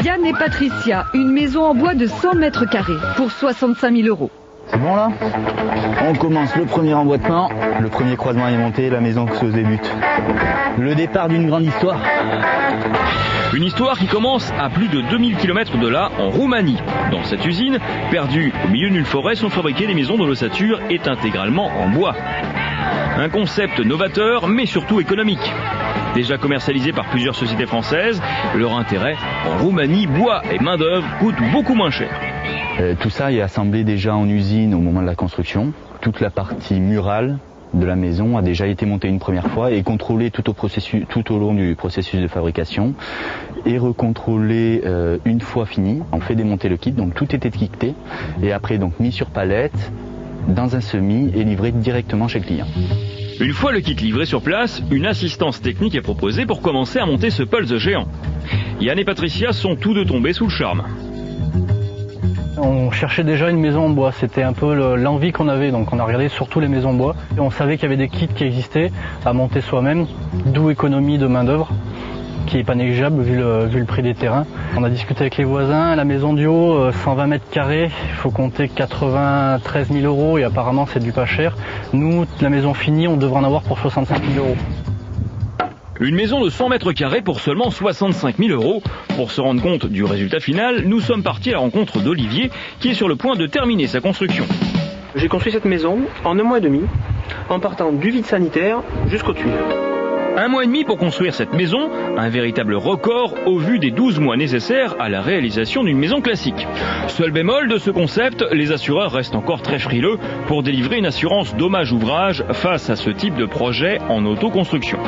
Yann et Patricia, une maison en bois de 100 mètres carrés pour 65 000 €. C'est bon là? On commence le premier emboîtement, le premier croisement est monté, la maison se débute. Le départ d'une grande histoire. Une histoire qui commence à plus de 2000 km de là, en Roumanie. Dans cette usine, perdue au milieu d'une forêt, sont fabriquées des maisons dont l'ossature est intégralement en bois. Un concept novateur, mais surtout économique. Déjà commercialisé par plusieurs sociétés françaises, leur intérêt, en Roumanie, bois et main-d'œuvre coûtent beaucoup moins cher. Tout ça est assemblé déjà en usine au moment de la construction. Toute la partie murale de la maison a déjà été montée une première fois et contrôlée tout au long du processus de fabrication et recontrôlée une fois fini. On fait démonter le kit, donc tout est étiqueté et après donc mis sur palette dans un semis et livré directement chez le client. Une fois le kit livré sur place, une assistance technique est proposée pour commencer à monter ce pulse géant. Yann et Patricia sont tous deux tombés sous le charme. On cherchait déjà une maison en bois, c'était un peu l'envie qu'on avait, donc on a regardé surtout les maisons en bois. Et on savait qu'il y avait des kits qui existaient à monter soi-même, d'où économie de main d'œuvre, qui n'est pas négligeable vu le prix des terrains. On a discuté avec les voisins, la maison du haut, 120 mètres carrés, il faut compter 93 000 € et apparemment c'est du pas cher. Nous, la maison finie, on devrait en avoir pour 65 000 €. Une maison de 100 mètres carrés pour seulement 65 000 €. Pour se rendre compte du résultat final, nous sommes partis à la rencontre d'Olivier, qui est sur le point de terminer sa construction. J'ai construit cette maison en 1 mois et demi, en partant du vide sanitaire jusqu'au tuile. 1 mois et demi pour construire cette maison, un véritable record au vu des 12 mois nécessaires à la réalisation d'une maison classique. Seul bémol de ce concept, les assureurs restent encore très frileux pour délivrer une assurance dommage ouvrage face à ce type de projet en autoconstruction.